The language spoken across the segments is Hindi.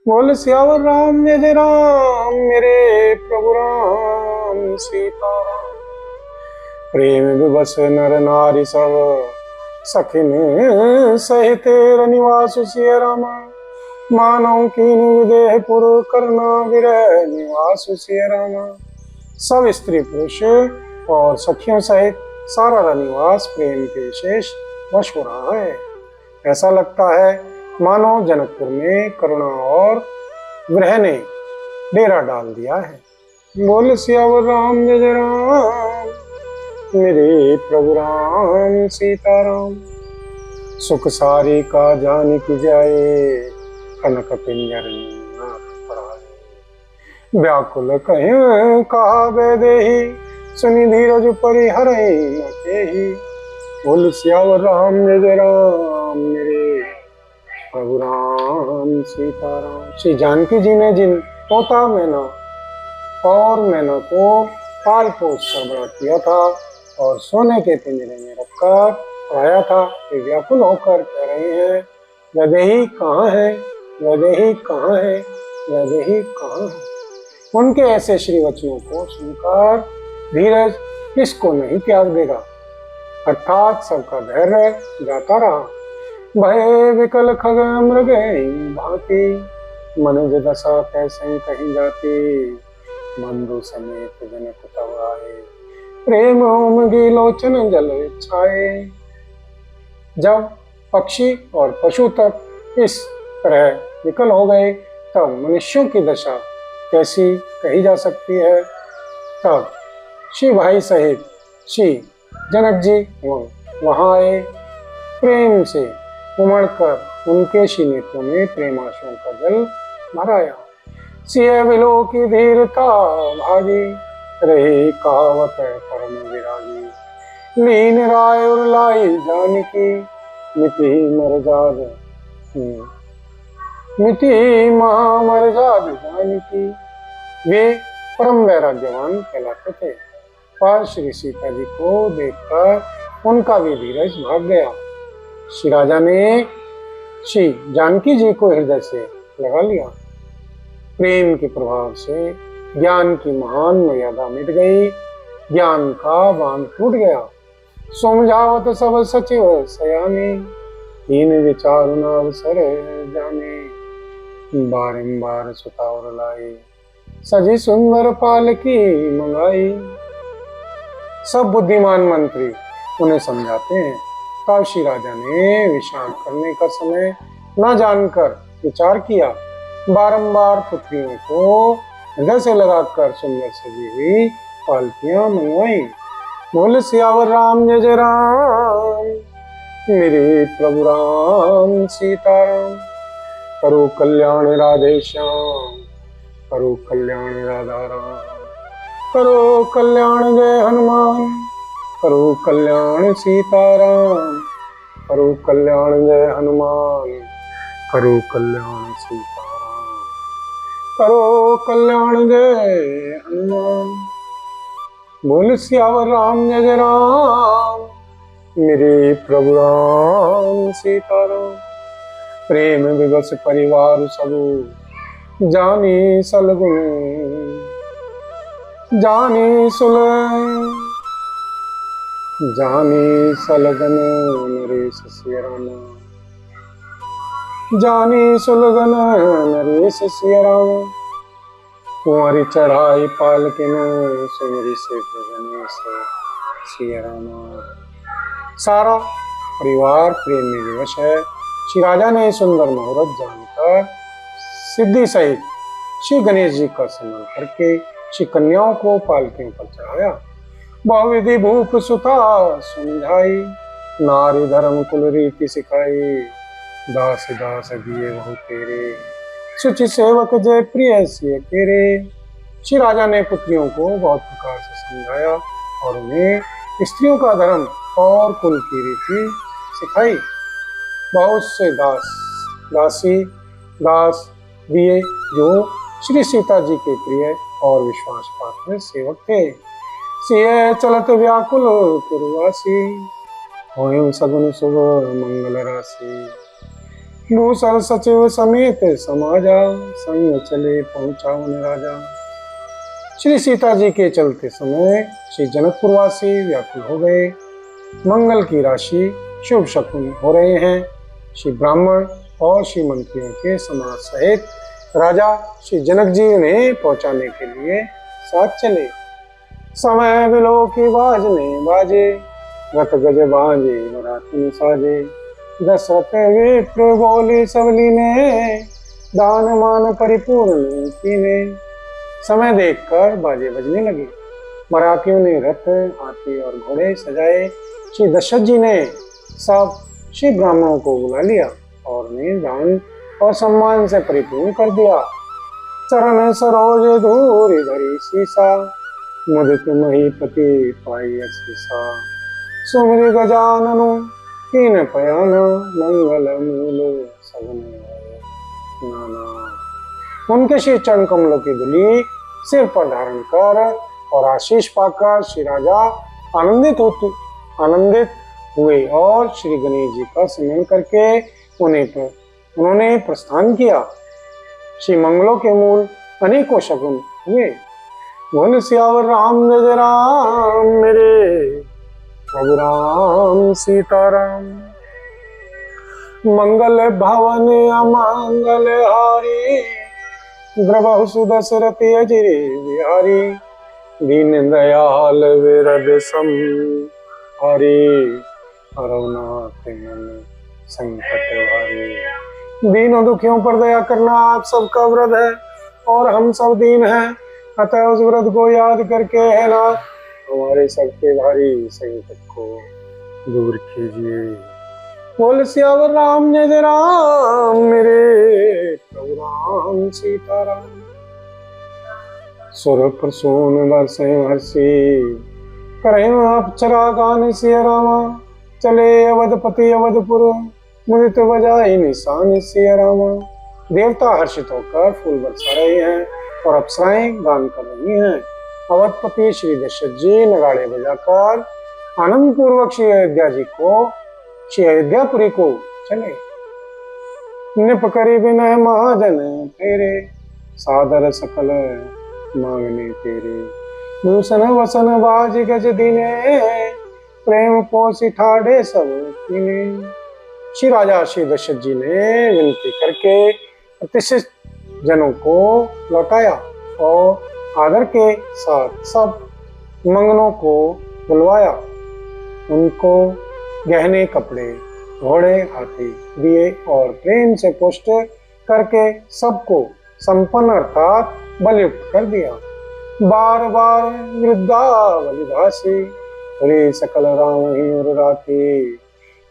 बोल सियावर राम जय जय राम मेरे प्रभु राम सीताराम। प्रेम विवश नर नारी सब सखिन सहित निवास सिय राम। मानव कीन विदेह पुर करना विरह निवास सिय राम। सब स्त्री पुरुष और सखियों सहित सारा रनिवास प्रेम के विशेष वश हो रहा है। ऐसा लगता है मानो जनकपुर में करुणा और विरह ने डेरा डाल दिया है। बोल सियावर राम जय जय राम मेरे प्रभु राम सीताराम। सुख सारी का जान की जाए कनक पिंजर नाथ पड़ाए। व्याकुल कहीं कहा वैदेही सुनि धीरज परिहरै न केहि। बोल सियावर राम जय जय राम मेरे प्रभु राम सीताराम। श्री जानकी जी ने जिन तोता मैना और मैना को पाल पोस कर बड़ा किया था और सोने के पिंजरे में रखकर आया था, वे व्याकुल होकर कह रहे हैं वैदेही कहाँ है, वैदेही कहाँ है, वैदेही कहाँ है। उनके ऐसे श्री वचनों को सुनकर धीरज किसको नहीं त्याग देगा, अर्थात सबका धैर्य जाता रहा। भय विकल खग मृग भांति मनज दशा कैसे कहीं जाती। बंधु समेत जनक तब आए प्रेम उमगी लोचन जल छाए। जब पक्षी और पशु तक इस तरह विकल हो गए तब मनुष्यों की दशा कैसी कही जा सकती है। तब श्री भाई सहित श्री जनक जी वहां आए, प्रेम से उमड़कर उनके श्री नेत्रों में प्रेमाशुओं का जल भराया। सिय विलो की धीरता भागी रही कहावत परम विरागी। लीन राय और लाई जानकी मिटी मरजाद मिटी महामरजाद जानकी। वे परम वैराग्यवान कहलाते थे, पर श्री सीता जी को देखकर उनका भी धीरज भाग गया। श्री राजा ने श्री जानकी जी को हृदय से लगा लिया। प्रेम के प्रभाव से ज्ञान की महान मर्यादा मिट गई, ज्ञान का बांध टूट गया। समझावत सब सचिव सयाने हीन विचार न अवसर जाने। बारंबार सुतावर लाई सजी सुंदर पालकी मंगाई। सब बुद्धिमान मंत्री उन्हें समझाते हैं, तब श्री राजा ने विश्राम करने का समय न जानकर विचार किया। बारंबार पुत्रियों को हृदय से लगाकर सुंदर सजी हुई पालकियां मंगवाई। बोल सियावर राम जय जय राम मेरे प्रभु राम सीताराम। करो कल्याण राधे श्याम, करो कल्याण राधा राम। करो कल्याण जय हनुमान, करो कल्याण सीताराम। करो कल्याण जय हनुमान, करो कल्याण सीताराम। करो कल्याण जय हनुमान। बोल सियावर राम जय जय राम मेरे प्रभु राम सीताराम। प्रेम विवश परिवार सब जानी सलगुन जानी सुल जानी सलगन नरेश सिय राम। जानी सुलगन नरेश सिय राम। कुंवरी चढ़ाई पालकिन सुमरी से गणेश सिय राम। सारा परिवार प्रेम में विवश है। श्री राजा ने सुंदर मुहूर्त जानकर सिद्धि सहित श्री गणेश जी का स्मरण करके श्री कन्याओं को पालकियों पर चढ़ाया। बहुविधि भूप सुता समझाई, नारी धर्म कुल रीति सिखाई। दास दास दिए बहु तेरे, सुचि सेवक जय प्रिय सिय तेरे। श्री राजा ने पुत्रियों को बहुत प्रकार से समझाया और उन्हें स्त्रियों का धर्म और कुल की रीति सिखाई। बहुत से दासी दास दिए जो श्री सीता जी के प्रिय और विश्वास पात्र सेवक थे। सिय चलत व्याकुल पुरवासी, होयं सगुन शुभ मंगल राशि। दूसर सचिव समेत समाजा, संग चले पहुंचा उन राजा। श्री सीता जी के चलते समय श्री जनकपुरवासी व्याकुल हो गए। मंगल की राशि, शुभ शकुन हो रहे हैं। श्री ब्राह्मण और श्री मंत्रियों के समाज सहित राजा श्री जनक जी उन्हें पहुंचाने के लिए साथ चले। समय बिलो की बाजने बाजे, रथ गज बाजे बराती साजे। दशरथ विप्र बोली सबली ने, दान मान परिपूर्ण कीने। समय देखकर बाजे बजने लगे। मराठियों ने रथ, हाथी और घोड़े सजाए। श्री दशरथ जी ने सब श्री ब्राह्मणों को बुला लिया और उन्हें दान और सम्मान से परिपूर्ण कर दिया। चरण सरोज धूरि धरी सीसा, मुदित महीपति पाई असीसा। सुमरि गजाननु कीन पयान, मंगल मूल सगुन नाना। उनके श्री चरण कमलों की धूलि सिर पर धारण कर और आशीष पाकर श्री राजा आनंदित हुए और श्री गणेश जी का स्मरण करके उन्होंने प्रस्थान किया। श्री मंगलों के मूल अनेकों शगुन हुए। बोल सियावर रामचंद्र राम, मेरे प्रभु राम सीताराम। मंगल भवन अमंगल हारी, द्रवहु सुदशरथ अजिरे बिहारी। दीन दयाल विरद सम हरे, हरनाथ मन संकट भारी। दीनों दुखियों पर दया करना आप सबका व्रत है और हम सब दीन हैं, अतः उस व्रत को याद करके है ना हमारे सबके भारी संकट को दूर कीजिए। बोल सियावर रामचंद्र राम, मेरे प्रभु राम सीताराम। सुर प्रसून बरसे हर्षी, करें अप्सरा गान सिया रामा। चले अवधपति अवधपुर, मुदित बजाई निशान सिया रामा। देवता हर्षित होकर फूल बरसा रहे हैं और अप्सराएं गान कर रही हैं। अवधपति श्री दशरथ जी नगाड़े बजाकर आनंद पूर्वक श्री अयोध्यापुरी को चले। निप करी विनय महाजन तेरे, सादर सकल मांगने तेरे। भूषण वसन बाज गज दीने, प्रेम पोषि ठाड़े सब कीने। श्री राजा श्री दशरथ जी ने विनती करके प्रतिष्ठित जनों को लौटाया और आदर के साथ सब मंगनों को बुलवाया। उनको गहने, कपड़े, घोड़े, हाथी दिए और प्रेम से पुष्ट करके सबको संपन्न अर्थात बलियुक्त कर दिया। बार बार वृद्धा बलिदासी, रे सकल राम ही उर राती।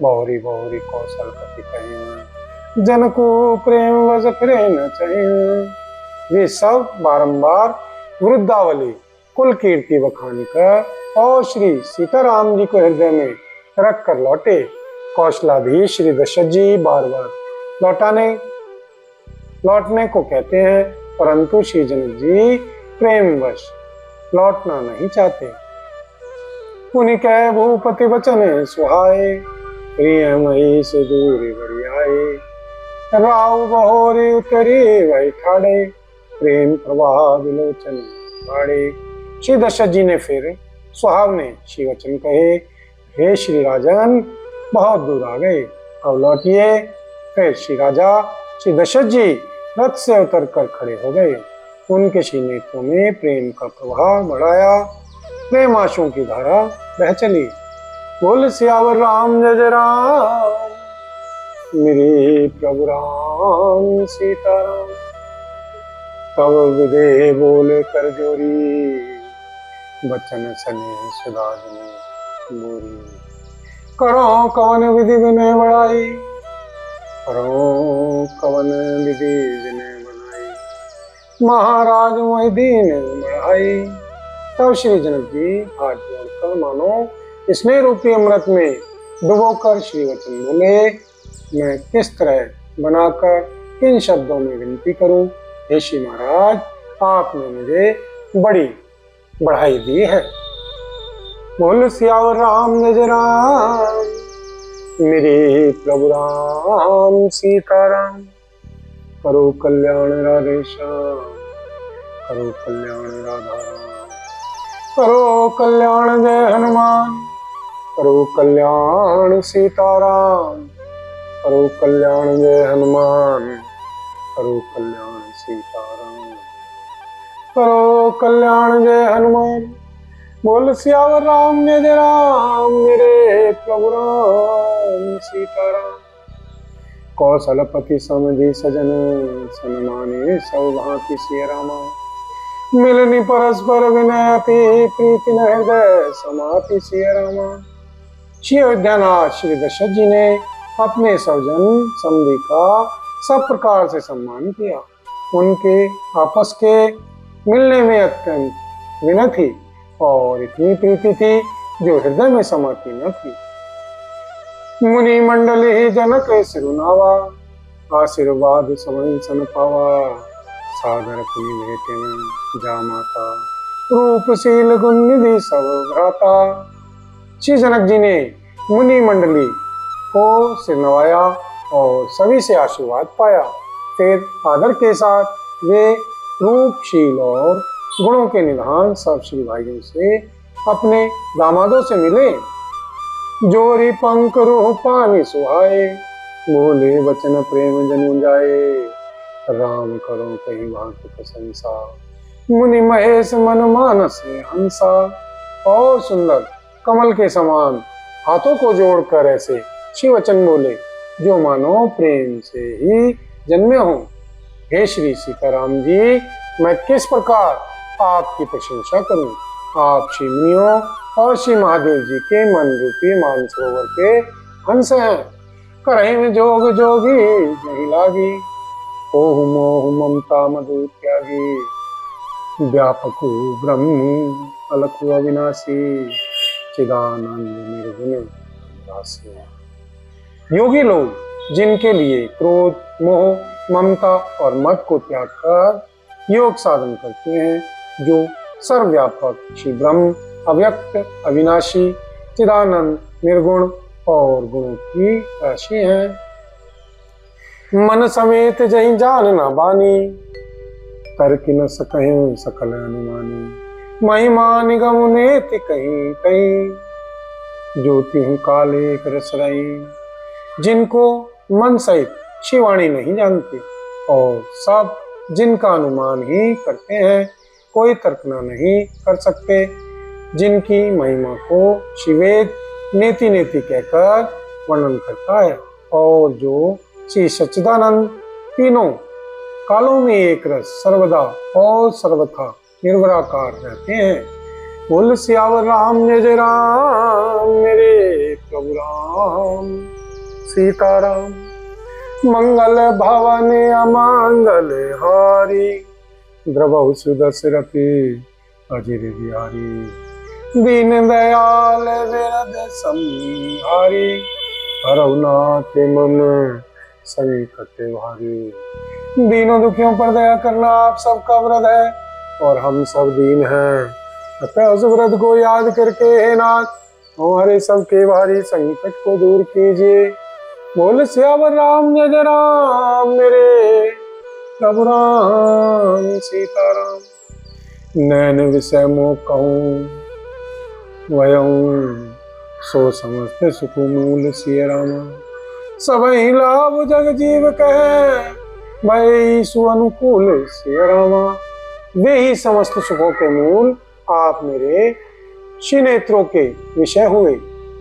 बहुरी बहुरी कौशल कपि कहें, जन को प्रेम वज फिरे न चाहे। वे सब बारंबार वृद्धावली कुल कीर्ति बखान कर और श्री सीताराम जी को हृदय में रख कर लौटे। कौशलाधीश श्री दशरथ जी बार बार लौटने को कहते हैं, परंतु श्री जनक जी प्रेमवश लौटना नहीं चाहते। पुनि कह भूपति वचन सुहाए, प्रिय मई से दूर बड़ी आए। राव बहोरे उतरे वही ठाड़े, प्रेम प्रवाह विलोचन बाड़े। श्री दशरथ जी ने फिर सुहावने श्री वचन कहे, हे श्री राजन बहुत दूर आ गए, अब लौटिए। फिर श्री राजा श्री दशरथ जी रथ से उतर कर खड़े हो गए। उनके श्री नेत्रों में प्रेम का प्रवाह बढ़ाया, प्रेम आंसुओं की धारा बह चली। बोल सियावर रामचंद्र राम, मेरे प्रभु राम सीताराम। तब विदे बोले कर जोरी, बचन सने सुधाजने बोरी। करो कवन विधि विनय बढ़ाई, करो कवन विधि विनय बनाई। महाराज मोहि दीन बढ़ाई। तब श्री जनक जी हाथ जोड़कर मानो स्नेह रूपी अमृत में डुबोकर श्री वचन बोले, मैं किस तरह बनाकर किन शब्दों में विनती करूं। हे श्री महाराज, आपने मुझे बड़ी बढ़ाई दी है। बोल सियावर रामचंद्र राम, मेरे प्रभु राम सीताराम। करो कल्याण राधे श्याम, करो कल्याण राधा राम, करो कल्याण जय हनुमान, करो कल्याण सीताराम, करो कल्याण जय हनुमान, करो कल्याण सीताराम, करो कल्याण जय हनुमान। बोल सियावर रामचंद्र राम, मेरे प्रभु राम सीताराम। कौशलपति समधि सजन, सनमाने सब भांति सिय रामा। मिलनि परस्पर विनय अति, प्रीति न हृदय समाति सिय रामा। श्री अयोध्यानाथ श्री दशरथ जी ने अपने स्वजन समधि का सब प्रकार से सम्मान किया। उनके आपस के मिलने में अत्यंत विनय थी और इतनी प्रीति थी जो हृदय में समाती न थी। मुनि मंडली जनक सिरुनावा, आशीर्वाद सवई सन पावा। सादर पुनि भेटे जा माता, रूपशील गुण निधि सब भ्राता। श्री जनक जी ने मुनि मंडली को सिर नवाया और सभी से आशीर्वाद पाया। फिर आदर के साथ वे रूपशील और गुणों के निधान सब श्री भाइयों से अपने दामादों से मिले। जोरी पंख रूह पानी सुहाए, बोले वचन प्रेम जनु जाए। राम करो कहीं भांति प्रशंसा, मुनि महेश मन मानस हंसा। और सुंदर कमल के समान हाथों को जोड़कर ऐसे श्री वचन बोले जो मानो प्रेम से ही जन्मे हो। हे श्री सीताराम जी, मैं किस प्रकार आपकी प्रशंसा करूं। आप श्री मुनियों और श्री महादेव जी के मन रूपी मानसरोवर के हंस हैं। करहि में जोग जोगी नहीं लागी, ओहु मोह ममता मधु त्यागी। व्यापक ब्रह्म अलख अविनाशी, चिदानंद निर्गुण राशि। योगी लोग जिनके लिए क्रोध, मोह, ममता और मद को त्याग कर योग साधन करते हैं, जो सर्वव्यापक श्री ब्रह्म अव्यक्त अविनाशी चिदानंद निर्गुण और गुणों की राशि है। मन समेत जहीं जान न बानी, तर्क न सकहीं सकल अनुमानी। महिमा निगम नेति कहीं कहीं, ज्योति हूँ काले रस रही। जिनको मन सहित शिवाणी नहीं जानती और सब जिनका अनुमान ही करते हैं, कोई तर्कना नहीं कर सकते। जिनकी महिमा को शिवेद नेति नेति कहकर वर्णन करता है और जो श्री सच्चिदानंद तीनों कालों में एक रस सर्वदा और सर्वथा निर्वराकार रहते हैं। बोल सियावर राम जय राम, मेरे प्रभु राम सीताराम। मंगल भवन अमंगल हारी, द्रवहु सुदशरथी अजिर बिहारी। दीन दयाल विरद संहारी, हरहु नाथ मम संकट भारी। दीनों दुखियों पर दया करना आप सबका व्रत है और हम सब दीन हैं, अतः उस व्रत को याद करके हे नाथ हमारे सबके भारी संकट को दूर कीजिए। बोल सियावर राम जय राम, मेरे प्रभु राम सीताराम। नैन विषय मोह कहूँ वयऊँ, सो समस्त सुख मूल सिय रामा। सबहि लाभ जग जीव कहे, भय सुअनुकूल सिय रामा। वे ही समस्त सुखों के मूल आप मेरे श्री नेत्रों के विषय हुए।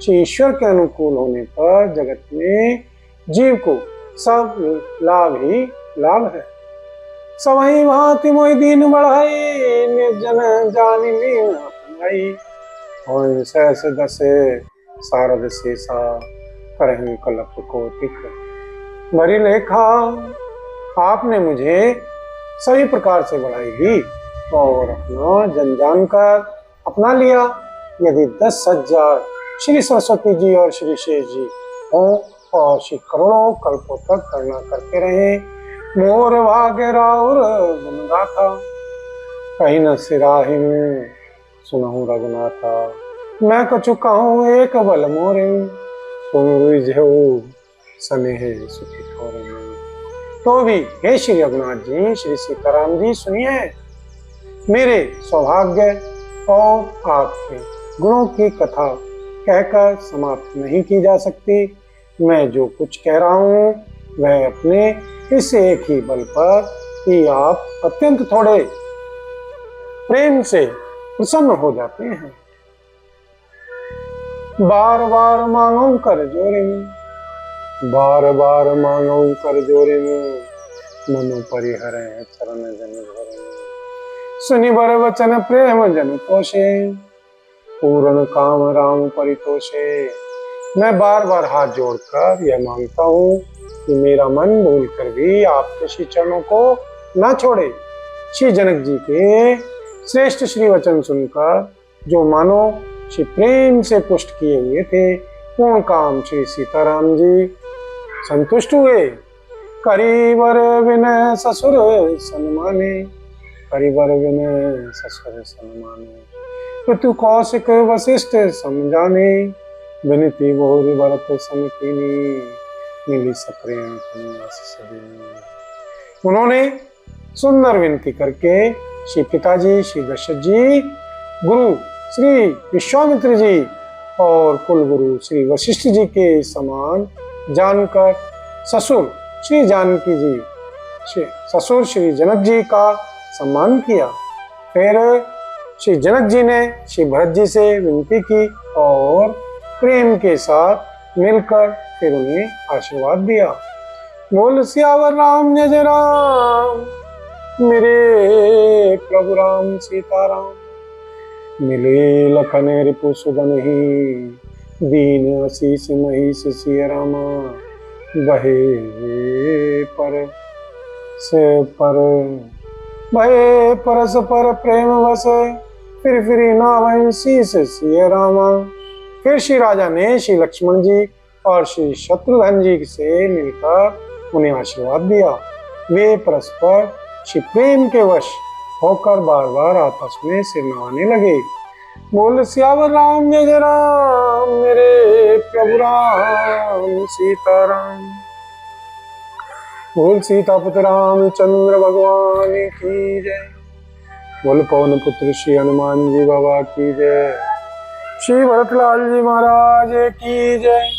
श्री ईश्वर के अनुकूल होने पर जगत में जीव को सब लाभ ही लाभ है। सबहि भांति मोहि दीन बढ़ाई, निर्जन जानि लीन अपनाई। और सहस दसे सारद शेषा, करहिं कलप कोटिक भरी लेखा। आपने मुझे सभी प्रकार से बढ़ाई दी और अपना जन जानकर अपना लिया। यदि 10,000 श्री सरस्वती जी और श्री शेष जी हों और श्री करोड़ों कल्पों तक करना करते रहे, मोर भाग्य राउर गुण गाथा। कहीं न सिराहि सुनहु रघुनाथा, मैं कछु कहूँ एक बल मोरे। तुम रुझो स्नेह सुखी थोर में। तो भी हे श्री रघुनाथ जी, श्री सीताराम जी सुनिए, मेरे सौभाग्य और आपके गुणों की कथा कहकर समाप्त नहीं की जा सकती। मैं जो कुछ कह रहा हूँ वह अपने इस एक ही बल पर कि आप अत्यंत थोड़े प्रेम से प्रसन्न हो जाते हैं। बार बार मांगो कर जोरे में, बार बार मांगो कर जोरे में, मनो परिहर चरण जन झोरे में। सुनि बर वचन प्रेम जन पोषे, पूर्ण काम राम परितोषे। मैं बार बार हाथ जोड़कर यह मांगता हूँ कि मेरा मन भूल कर भी आपके श्री चरणों को न छोड़े। श्री जनक जी के श्रेष्ठ श्री वचन सुनकर जो मानो श्री प्रेम से पुष्ट किए हुए थे, पूर्ण काम श्री सीताराम जी संतुष्ट हुए। करीबर विनय ससुर सन्माने, करीबर विनय ससुर सन्माने। पितु कौशिक वशिष्ठ समझाने, विनती बहुरी भरत सन कीनी, मिली सप्रेम सदेव। उन्होंने सुंदर विनती करके श्री पिताजी श्री दशरथ जी, गुरु श्री विश्वामित्र जी और कुल गुरु श्री वशिष्ठ जी के समान जानकर ससुर श्री जानकी जी, ससुर श्री जनक जी का सम्मान किया। फिर श्री जनक जी ने श्री भरत जी से विनती की और प्रेम के साथ मिलकर फिर उन्हें आशीर्वाद दिया। बोल सियावर रामचंद्र राम, मेरे प्रभु राम सीताराम। मिले लखन रिपु सुदन ही, दीन आशीष महिष सिय रामा। बहे पर से पर, बहे परस पर प्रेम वस, फिर नावै शीस सिय रामा। फिर श्री राजा ने श्री लक्ष्मण जी और श्री शत्रुघ्न जी से मिलकर उन्हें आशीर्वाद दिया। वे परस्पर श्री प्रेम के वश होकर बार बार आपस में सिर नवाने लगे। बोल सियावर राम जय राम, मेरे प्रभु राम सीताराम। बोल सीतापुत्र रामचंद्र भगवान की जय। बोल पवन पुत्र श्री हनुमान जी बाबा की जय। श्री भरतलाल जी महाराज की जय।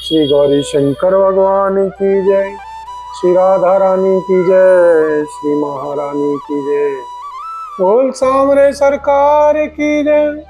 श्री गौरी शंकर भगवान की जय। श्री राधा रानी की जय। श्री महारानी की जय। बोल सामरे सरकार की जय।